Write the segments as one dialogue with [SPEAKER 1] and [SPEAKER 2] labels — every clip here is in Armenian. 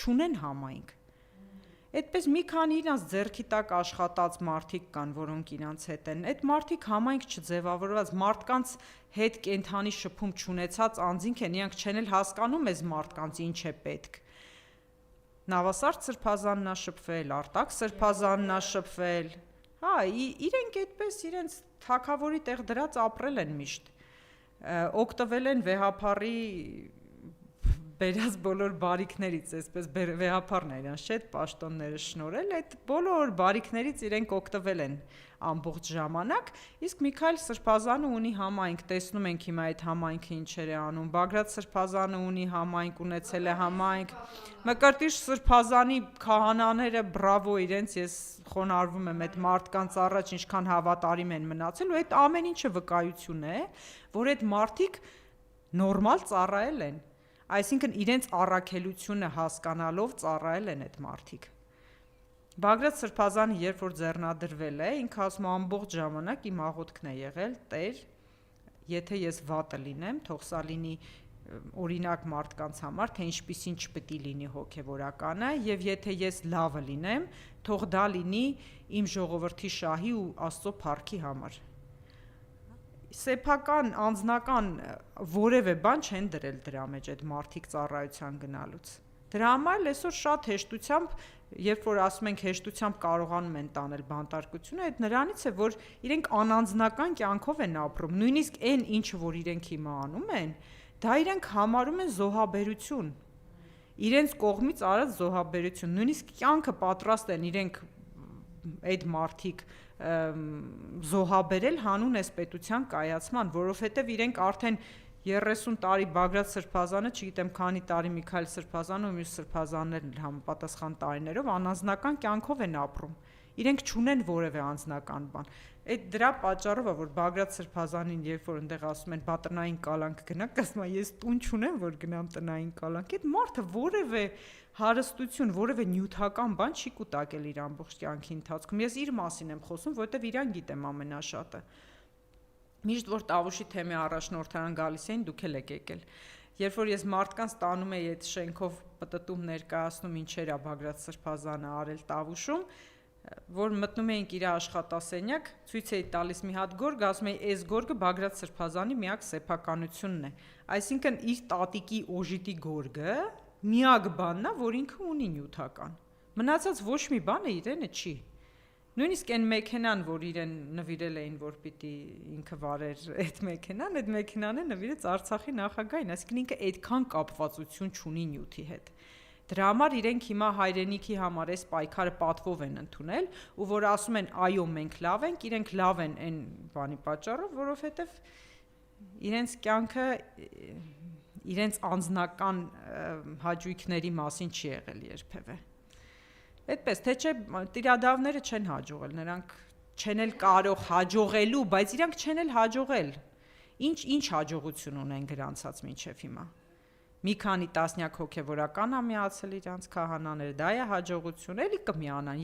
[SPEAKER 1] չունեն համայնք։ Այդպես մի քանի իրանց ձեռքի տակ աշխատած մարդիկ կան, որոնք իրանց հետ են։ Այդ մարդիկ համայնք չձևավորված, մարդկանց հետ կենթանի շփում չունեցած անձինք են, իրանք չեն էլ հասկանում այս մարդկանց ինչ է պետք։ Նավասարդ Սրբազանն ա շփվել, Արտակ Սրբազանն ա շփվել։ Հա, իրենք այդպես իրենց թագավորի տեղ դրած ապրել են միշտ։ Օգտվել են վեհափառի բերած բոլոր բարիքներից, այսպես վեհափառն է իրանց չէ, պաշտոնները շնորհել, այդ բոլոր բարիքներից իրենք օգտվել են ամբողջ ժամանակ, իսկ Միքայել Սրբազանը ունի համայնք, տեսնում ենք հիմա այդ համայնքը ինչեր է անում, Բագրատ Սրբազանը ունի համայնք, ունեցել է համայնք, Մկրտիչ Սրբազանի քահանաները բրավո իրենց, ես խոնարհվում եմ այդ մարդկանց առաջ, ինչքան հավատարիմ են մնացել, ու այդ ամեն ինչը վկայություն է, որ այդ մարդիկ նորմալ ծառայել են, այսինքն իրենց առաքելությունը հասկանալով ծառայել են այդ մարդիկ։ Բագրատ Սրբազանը երբ որ ձեռնադրվել է, ինքը ասում է ամբողջ ժամանակ իմ աղոթքն է եղել, Տեր, եթե ես վատը լինեմ, թող սա լինի օրինակ մարդկանց համար, թե ինչպիսին չպետք է լինի հոգևորականը, եւ եթե ես լավը լինեմ, թող դա լինի իմ ժողովրդի շահի ու Աստծո փառքի համար։ Սեփական, անձնական որևէ բան չեն դրել դրա մեջ այդ մարդիկ ծառայության գնալուց։ Դրա համար այսօր շատ հեշտությամբ, երբ որ ասում ենք հեշտությամբ կարողանում են տանել բանտարկությունը, այդ նրանից է, որ իրենք անանձնական կյանքով են ապրում, նույնիսկ այն ինչը որ իրենք հիմա անում են, դա իրենք համարում են զոհաբերություն։ Իրենց կողմից արած զոհաբերություն, նույնիսկ կյանքը պատրաստ են իրենք այդ մարդիկ զոհաբերել հանուն այս պետության կայացման, որովհետև իրենք արդեն 30 տարի Բագրատ Սրբազանը, չգիտեմ քանի տարի Միքայել Սրբազանը ու մյուս Սրբազաններն համապատասխան տարիներով անանձնական կյանքով են ապրում։ Իրենք չունեն որևէ անձնական բան։ Այդ դրա պատճառով է, որ Բագրատ Սրբազանին, երբ որ այնտեղ ասում են, բա տնային կալանք գնաք, ասում է, ես տուն չունեմ, որ գնամ տնային կալանք։ Այդ մարդը որևէ հարստություն, որևէ նյութական բան չի կուտակել իր ամբողջ կյանքի ընթացքում։ Ես իր մասին եմ խոսում, որովհետև իրան գիտեմ ամենաշատը։ Միշտ որ Տավուշի թեմի առաջնորդարան գալիս էին, դուք էլ եք եկել։ Երբ որ ես մարդկանց տանում էի այդ շենքով պտտում ներկայացնում ինչեր է Բագրատ Սրբազանը արել Տավուշում, որ մտնում էինք իր աշխատասենյակ, ցույց էի տալիս մի հատ գորգ, ասում էի, այս գորգը Բագրատ Սրբազանի միակ սեփականությունն է։ Այսինքն իր տատիկի օժիտի գորգը միակ բանն է, որ ինքը ունի նյութական։ Մնացած ոչ մի բանը իրենը չի։ Նույնիսկ այն մեքենան, որ իրեն նվիրել էին, որ պիտի ինքը վարեր այդ մեքենան է նվիրեց Արցախի նախագահին, այսինքն ինքը այդքան կապվածություն չունի նյութի հետ։ Դրա համար իրենք հիմա հայրենիքի համար այս պայքարը պատվով են ընդունել, ու որ ասում են այո, մենք լավ ենք, իրենք լավ են այն բանի պատճառով, որովհետև իրենց կյանքը իրենց անձնական հաճույքների մասին չի եղել երբևէ։ Այդպես, թե չէ տիրադավները չեն հաջողել, նրանք չեն էլ կարող հաջողելու, բայց իրանք չեն էլ հաջողել։ Ինչ հաջողություն ունեն գրանցած մինչև հիմա։ Մի քանի տասնյակ հոգևորական ա միացել իրանց քահանաները, դա է հաջողություն, էլի կմիանան։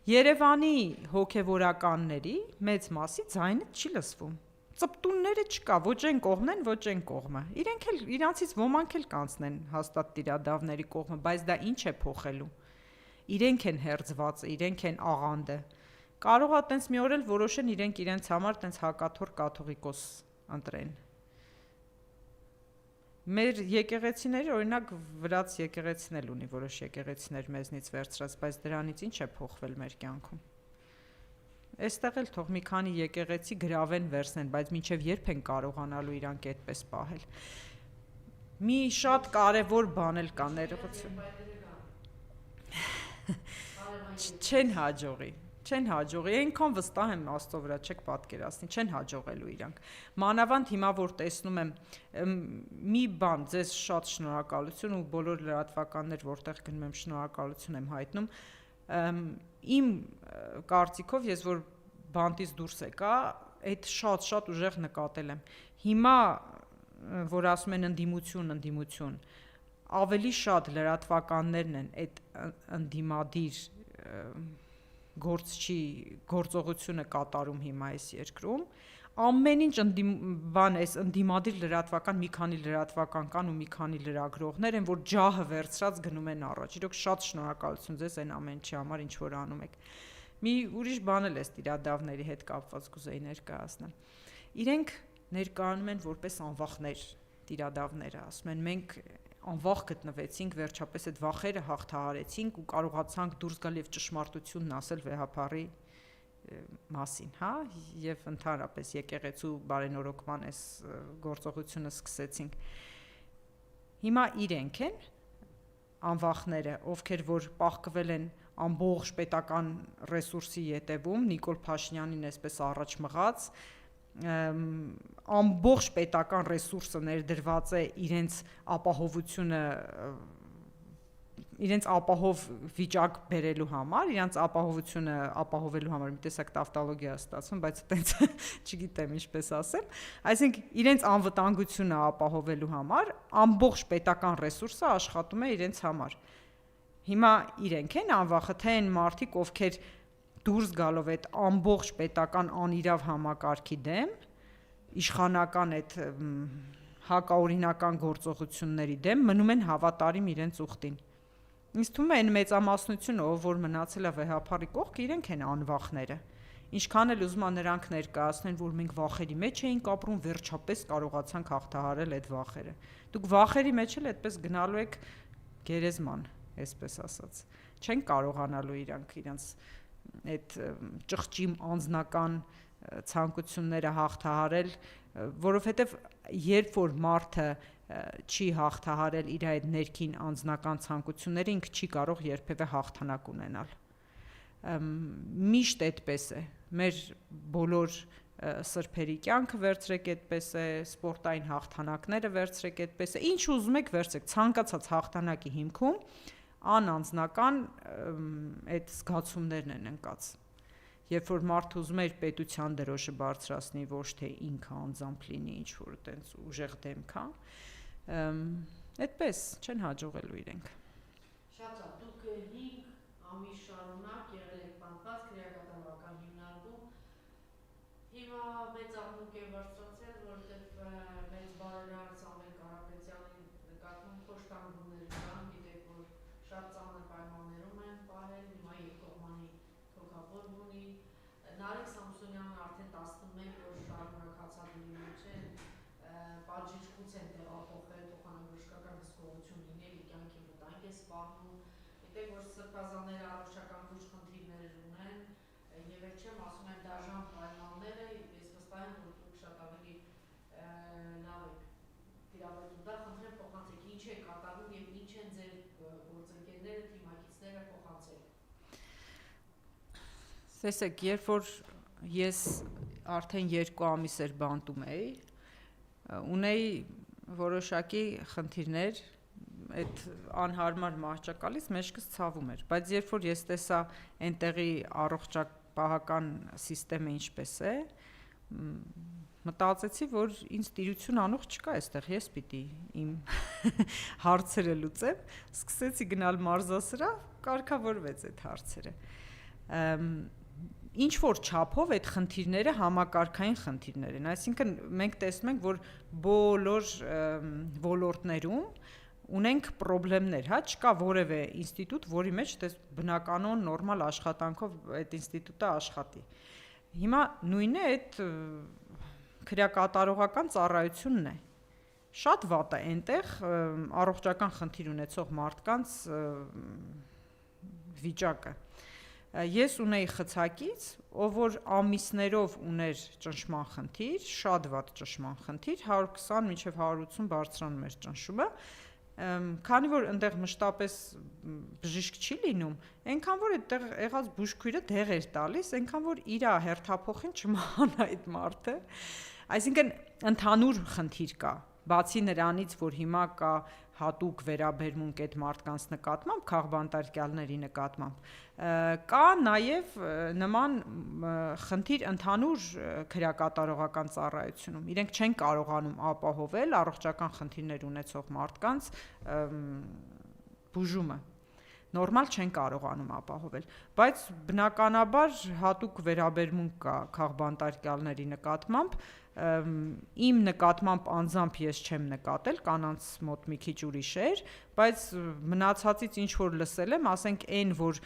[SPEAKER 1] Երևանի հոգևորականների մեծ մասի ձայնը չի լսվում։ Ծպտունները չկա, ոչ այն կողմն են, ոչ այն կողմը։ Իրենք էլ իրանցից ոմանք էլ կանցնեն հաստատ տիրադավների կողմը, բայց դա ինչ է փոխելու։ Իրենք են հերձվածը, իրենք են աղանդը։ Կարող է տենց մի օր էլ որոշեն իրենց համար տենց հակաթոռ կաթողիկոս ընտրեն։ Մեր եկեղեցիները, օրինակ վրաց եկեղեցին էլ ունի որոշ եկեղեցիներ մեզնից վերցրած, բայց դրանից ինչ է փոխվել մեր կյանքում։ Այստեղ էլ թող մի քանի եկեղեցի գրավեն վերցնեն, բայց մինչև երբ են կարողանալու իրանք այդպես պահել։ Մի շատ կարևոր բան էլ կա ներողություն։ Չեն հաջողի, այնքան վստահ եմ Աստծո վրա, չեք պատկերացնի, չեն հաջողելու իրանք։ Մանավանդ հիմա որ տեսնում եմ մի բան, ձեզ շատ շնորհակալություն ու բոլոր լրատվականներ, որտեղ գնում եմ շնորհակալություն եմ հայտնում, իմ կարծիքով ես որ բանտից դուրս եկա, այդ շատ ուժեղ նկատել եմ։ Հիմա որ ասում են ընդդիմություն, ավելի շատ լրատվականներն են այդ ընդդիմադիր գործողությունը կատարում հիմա այս երկրում, ամեն ինչ բան էս ընդդիմադիր լրատվական մի քանի լրատվական կան ու մի քանի լրագրողներ են, որ ջահը վերցրած գնում են առաջ։ Իրոք շատ շնորհակալություն ձեզ այն ամեն ինչի համար, ինչ որ անում եք։ Մի ուրիշ բան էլ էս տիրադավների հետ կապված կուզեի ներկայացնել։ Իրենք ներկայանում են որպես անվախներ տիրադավները, ասում են մենք անվախ գտնվեցինք, վերջապես այդ վախերը հաղթահարեցինք ու կարողացանք դուրս գալ եւ ճշմարտությունն ասել վեհապարի մասին, հա, եւ ընդհանրապես եկեղեցու բարենորոգման այս գործողությունը սկսեցինք։ Հիմա իրենք են անվախները, ովքեր որ պահկվել են ամբողջ պետական ռեսուրսի ետևում, Նիկոլ Փաշինյանին այսպես առաջ մղած, ամբողջ պետական ռեսուրսը ներդրված է իրենց ապահովությունը, իրենց ապահով վիճակ բերելու համար, իրենց ապահովությունը ապահովելու համար, մի տեսակ տավտոլոգիա է ստացվում, բայց այտենց չգիտեմ ինչպես ասեմ, այսինքն իրենց անվտանգությունը ապահովելու համար ամբողջ պետական ռեսուրսը աշխատում է իրենց համար։ Հիմա իրենք են անվախը, թե են մարդիկ, ովքեր դուրս գալով այդ ամբողջ պետական անիրավ համակարգի դեմ, իշխանական այդ հակաօրինական գործողությունների դեմ մնում են հավատարիմ իրենց ուխտին։ Ինձ թվում է այն մեծամասնությունը, ով որ մնացել է վեհապարի կողք, իրենք են անվախները։ Ինչքան էլ ուզում են նրանք ներկայացնեն, որ մենք վախերի մեջ էինք ապրում, վերջապես կարողացանք հաղթահարել այդ վախերը։ Դուք վախերի մեջ էլ այդպես գնալու եք գերեզման, այսպես ասած։ Չեն կարողանալու իրենց այդ ճղճի անձնական ցանկությունները հաղթահարել, որովհետև երբ որ մարդը չի հաղթահարել իր այդ ներքին անձնական ցանկությունները, ինքը չի կարող երբևէ հաղթանակ ունենալ։ Միշտ այդպես է։ Մեր բոլոր սրբերի կյանքը վերցրեք այդպես է, սպորտային հաղթանակները վերցրեք այդպես է, ինչ ուզում եք վերցրեք, ցանկացած հաղթանակի հիմքում անանձնական այդ զգացումներն են ընկած։ Երբ որ մարդը ուզում է իր պետության դրոշը բարձրացնի, ոչ թե ինքը անձամբ լինի ինչ որ այտենց ուժեղ դեմք, հա, այդպես չեն հաջողելու իրենք։
[SPEAKER 2] Շատ լավ, դուք 5 ամիս շարունակ եղել եք բանտված քրեակատարական հիմնարկում, հիմա մեծ աղմուկ է բարձրացել, որովհետև մեծ բարերար Սամվել Կարապետյանին նկատմամբ խոշտանգումներ կան, գիտեք, որ շատ ծանր պայմաններում են պահել, հիմա երկկողմանի թոքաբորբ ունի, Նարեկ Սամսոնյանն արդեն 11 օր շարունակ հացադուլի մեջ են, պատժիչքուց են տեղափոխել, փոխանակ հսկողություն լինել, կյանքի վտանգ է սպառնում, գիտեք, որ սրբազանները առողջական լուրջ խնդիրներ ունեն, եւ էլ չեմ ասում եմ դաժան պայմանները, ես վստահ եմ, որ դուք շատ ավելի լավ եք տիրապետում դա, խնդրեմ փոխանցեք, ինչ է կատարում եւ ինչ են ձեր գործընկերները, թիմակիցները փոխանցել։
[SPEAKER 1] Տեսեք, երբ որ ես արդեն 2 ամիս էր բանտում էի, ունեի որոշակի խնդիրներ, այդ անհարմար մահճակալից մեջքս ցավում էր, բայց երբ որ ես տեսա այնտեղի առողջապահական համակարգը ինչպես է, մտածեցի, որ ինձ տիրություն անող չկա այստեղ, ես պիտի իմ հարցերը լուծեմ, սկսեցի գնալ մարզասրահ, կարգավորվեց այդ հարցերը։ Ինչ որ չափով այդ խնդիրները համակարգային խնդիրներ են, այսինքն մենք տեսնում ենք, որ բոլոր ոլորտներում ունենք խնդիրներ, հա, չկա որևէ ինստիտուտ, որի մեջ բնականon նորմալ աշխատանքով այդ ինստիտուտը աշխատի։ Հիմա նույնն է այդ քրեակատարողական ծառայությունն է։ Շատ վատ է այնտեղ առողջական խնդիր ունեցող մարդկանց վիճակը։ Ես ունեի խցակից, ով որ ամիսներով ուներ ճնշման խնդիր, շատ վատ ճնշման խնդիր, 120 մինչև 180 բարձրանում էր ճնշումը, քանի որ այնտեղ մշտապես բժիշկ չի լինում, այնքան որ այդտեղ եղած բուժքույրը դեղ էր տալիս, այնքան որ իր հերթափոխին չմահանա այդ մարդը, այսինքն ընդհանուր խնդիր կա, բացի նրանից, որ հիմա կա հատուկ վերաբերմունք այդ մարդկանց նկատմամբ, քաղբանտարկյալների նկատմամբ, կա նաև նման խնդիր ընդհանուր քրեակատարողական ծառայությունում, իրենք չեն կարողանում ապահովել առողջական խնդիրներ ունեցող մարդկանց բուժումը։ նորմալ չեն կարողանում ապահովել, բայց բնականաբար հատուկ վերաբերմունք կա քաղբանտարկյալների նկատմամբ, իմ նկատմամբ անձամբ ես չեմ նկատել, կանանց մոտ մի քիչ ուրիշ էր, բայց մնացածից ինչ որ լսել եմ, ասենք այն, որ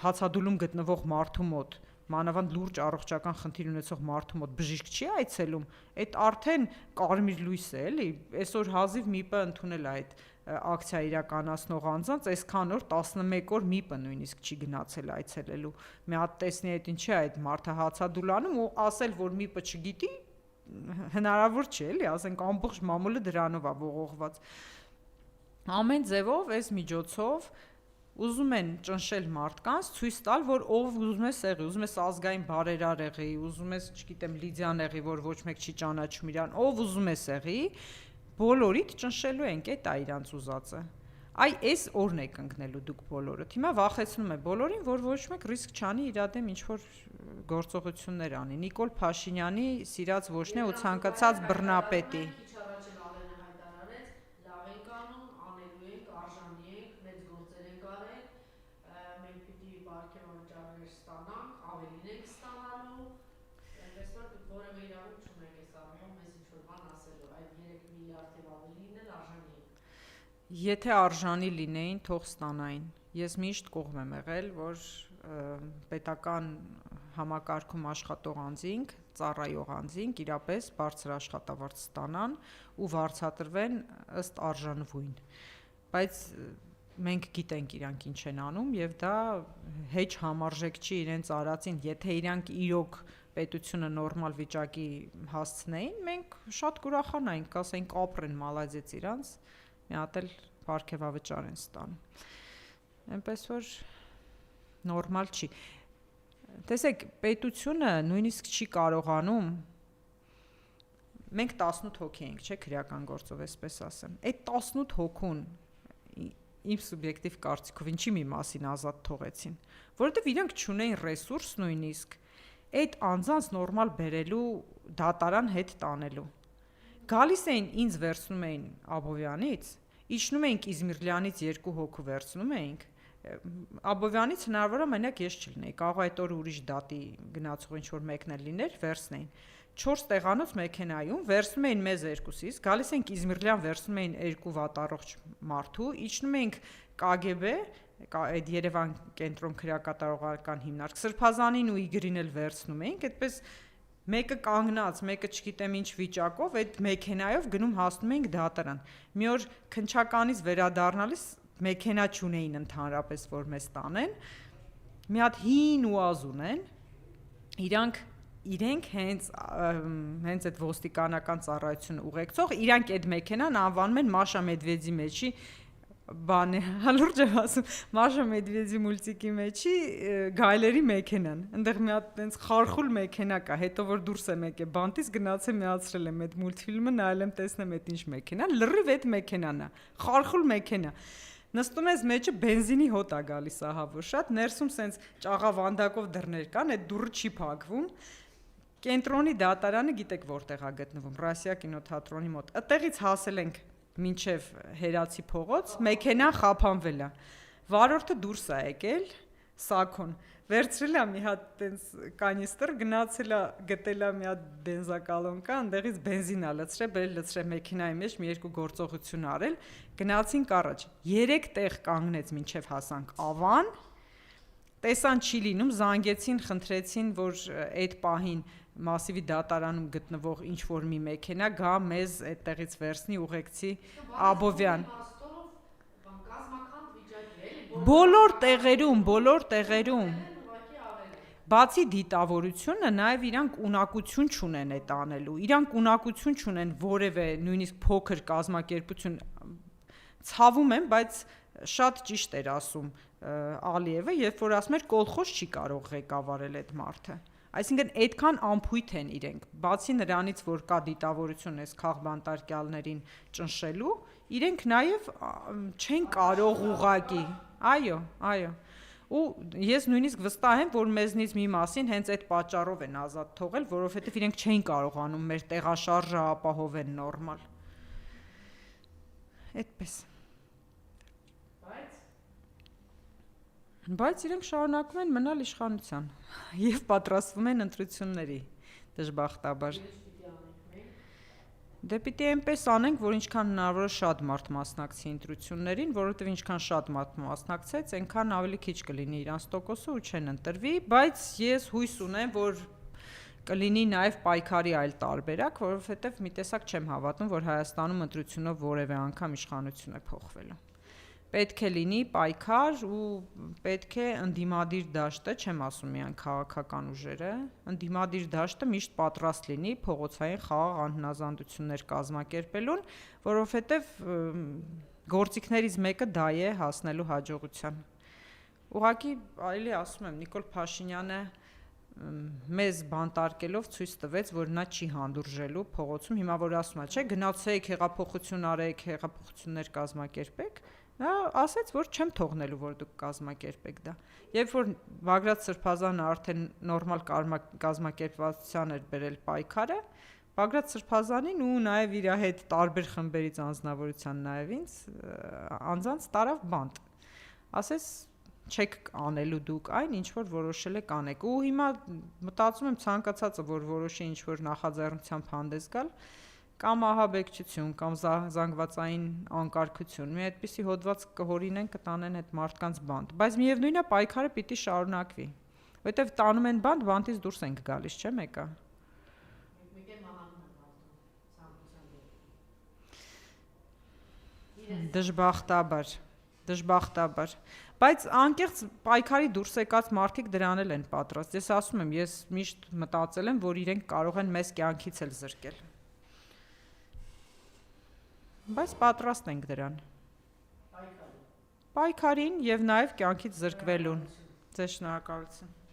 [SPEAKER 1] հացադուլում գտնվող մարդու մոտ մանավանդ լուրջ առողջական խնդիր ունեցող մարդու մոտ բժիշկ չի այցելում, այդ արդեն կարմիր լույս է, էլի, այսօր հազիվ ՄԻՊ-ը ընդունել է այդ ակցիա իրականացնող անձանց, այսքան օր 11 օր ՄԻՊ-ը նույնիսկ չի գնացել այցելելու։ Մի հատ տեսնի այդ ինչի է այդ մարդը հացադուլանում ու ասել, որ ՄԻՊ-ը չգիտի, հնարավոր չէ, էլի, ասենք ամբողջ մամուլը դրանով է ողողված։ Ամեն ձևով այս միջոցով ուզում են ճնշել մարդկանց, ցույց տալ, որ ով ուզում է սեղի, ուզում է ազգային բարերար եղի, ուզում է, չգիտեմ, Լիդիան եղի, որ ոչ մեկ չի ճանաչում իրան, ով ուզում է սեղի, բոլորիդ ճնշելու ենք, այդ է իրանց ուզածը։ Այ այս օրն եք ընկնելու դուք բոլորը։ Հիմա վախեցնում է բոլորին, որ ոչ մեկ ռիսկ չանի իր դեմ ինչ-որ գործողություններ անի։ Նիկոլ Փաշինյանի սիրած ոչնե ու ցանկացած բռնապետի։ Եթե արժանի լինեին, թող ստանային։ Ես միշտ կողմ եմ եղել, որ պետական համակարգում աշխատող անձինք, ծառայող անձինք իրապես բարձր աշխատավարձ ստանան ու վարձատրվեն ըստ արժանվույն։ Բայց մենք գիտենք իրանք ինչ են անում եւ դա հեչ համարժեք չի իրենց արածին, եթե իրանք իրոք պետությունը նորմալ վիճակի հասցնեին, մենք շատ կուրախանայինք, կասեինք ապրեն, մալադեց իրանց, մի հատ էլ պարգևավճար են ստանում։ Այնպես որ նորմալ չի։ Տեսեք, պետությունը նույնիսկ չի կարողանում, մենք 18 հոգի ենք, չէ՞, քրեական գործով, այսպես ասեմ։ Այդ 18 հոգուն իմ սուբյեկտիվ կարծիքով ինչի մի մասին ազատ թողեցին, որովհետև իրանք չունեին ռեսուրս նույնիսկ այդ անձանց նորմալ բերելու դատարան հետ տանելու։ Գալիս էին ինձ վերցնում էին Աբովյանից, իջնում էինք Իզմիրլյանից 2 հոգու վերցնում էինք, Աբովյանից հնարավոր է մենակ ես չլինեի, կարող է այդ օրը ուրիշ դատի գնացող ինչ-որ մեկն էլ լիներ, վերցնեին։ 4 տեղանոց մեքենայում վերցնում էին մեզ երկուսից, գալիս էինք Իզմիրլյան, վերցնում էին 2 վատառողջ մարդու, իջնում էինք KGB, այդ Երևան կենտրոն քրեակատարողական հիմնարկ, Սրբազանին ու Իգրին էլ վերցնում էինք, այդպես մեկը կանգնած, մեկը չգիտեմ ինչ վիճակով, այդ մեքենայով գնում հասնում էինք դատարան։ Մի օր քնչականից վերադառնալիս մեքենա չունեին ընդհանրապես, որ մեզ տանեն, մի հատ հին ուազ ունեն, իրենք հենց այդ ոստիկանական ծառայությունը ուղեկցող, իրանք այդ մեքենան անվանում են Մաշա Մեդվեդի մեջի բան է, հալուրջ եմ ասում, Մաշա Մեդվեդի մուլտիկի մեջի գայլերի մեքենան, այնտեղ մի հատ տենց խարխուլ մեքենա կա, հետո որ դուրս եմ եկել բանտից գնացել միացրել եմ այդ մուլտֆիլմը, նայել եմ տեսնեմ այդ ինչ մեքենա, լրիվ այդ մեքենան է, խարխուլ մեքենա։ Նստում ես մեջը բենզինի հոտ է գալիս, ահա որ շատ, ներսում սենց ճաղավանդակով դռներ կան, այդ դուռը չի փակվում։ Կենտրոնի դատարանը գիտեք որտեղ է գտնվում, Ռասիա կինոթատրոնի մոտ։ Այդտեղից հասել ենք մինչև Հերացի փողոց, մեքենան խափանվել է։ Վարորդը դուրս է եկել, սակոն, վերցրել է մի հատ տենց կանիստր, գնացել է, գտել է մի հատ բենզակալոնկա, այնտեղից բենզին է լցրել մեքենայի մեջ, մի երկու գործողություն արել, գնացինք առաջ։ 3 տեղ կանգնեց մինչև հասանք Ավան, տեսան չի լինում, զանգեցին, խնդրեցին, որ այդ պահին Մասիվի դատարանում գտնվող ինչ-որ մի մեքենա գա մեզ այդտեղից վերցնի ուղեկցի Աբովյան։ Բոլոր տեղերում, բացի դիտավորությունը, նաև իրանք ունակություն չունեն այդ անելու, իրանք ունակություն չունեն որևէ նույնիսկ փոքր կազմակերպություն, ցավում եմ, բայց շատ ճիշտ էր ասում Ալիևը, երբ որ ասում էր կոլխոզ չի կարող ղեկավարել այդ մարդը։ Այսինքն այդքան անփույթ են իրենք, բացի նրանից, որ կա դիտավորություն այս քաղբանտարկյալներին ճնշելու, իրենք նաև չեն կարող ուղղակի, այո, ու ես նույնիսկ վստահ եմ, որ մեզնից մի մասին հենց այդ պատճառով են ազատ թողել, որովհետև իրենք չեն կարողանում մեր տեղաշարժը ապահովել նորմալ։ Այդպես։
[SPEAKER 2] Բայց
[SPEAKER 1] Բայց իրենք շարունակում են մնալ իշխանության եւ պատրաստվում են ընտրությունների, դժբախտաբար։ Դե պիտի այնպես անենք, որ ինչքան հնարավոր է շատ մարդ մասնակցի ընտրություններին, որովհետեւ ինչքան շատ մարդ մասնակցեց, այնքան ավելի քիչ կլինի իրանց տոկոսը ու չեն ընտրվի, բայց ես հույս ունեմ, որ կլինի նաև պայքարի այլ տարբերակ, որովհետեւ մի տեսակ չեմ հավատում, որ Հայաստանում ընտրությունով որևէ անգամ իշխանություն է փոխվելու։ Պետք է լինի պայքար ու պետք է ընդդիմադիր դաշտը, չեմ ասում միայն քաղաքական ուժերը, ընդդիմադիր դաշտը միշտ պատրաստ լինի փողոցային խաղաղ անհնազանդություններ կազմակերպելուն, որովհետև գործիքներից մեկը դա է հասնելու հաջողության։ Ուղղակի այլի ասում եմ, Նիկոլ Փաշինյանը մեզ բանտարկելով ցույց տվեց, որ նա չի հանդուրժելու փողոցում, հիմա որ ասում է, չէ, գնացեք, հեղափոխություն արեք, հեղափոխություններ կազմակերպեք, նա ասաց, որ չեմ թողնելու, որ դուք կազմակերպեք դա։ Երբ որ Բագրատ Սրբազանը արդեն նորմալ կազմակերպվածության էր բերել պայքարը, Բագրատ Սրբազանին ու նաև իր հետ տարբեր խմբերից անձնավորության նաև ինձ անձանց տարավ բանտ։ Ասես չեք անելու դուք այն, ինչ որ որոշել եք անեք։ Ու հիմա մտածում եմ ցանկացածը, որ որոշի ինչ որ նախաձեռնությամբ հանդես գալ, կամ ահաբեկչություն, կամ զանգվածային անկարգություն, մի այդպիսի հոդված կհորինեն, կտանեն այդ մարդկանց բանտ, բայց միևնույնն է պայքարը պիտի շարունակվի, որովհետև տանում են բանտ, բանտից դուրս ենք գալիս, չէ՞ մեկը։ Դժբախտաբար, բայց անկեղծ պայքարի դուրս եկած մարդիկ դրան էլ են պատրաստ։ Ես ասում եմ, ես միշտ մտածել եմ, որ իրենք կարող են մեզ կյանքից էլ զրկել։ Բայց պատրաստ ենք դրան։ Պայքարին եւ նաեւ կյանքից զրկվելուն։ Ձեզ շնորհակալություն։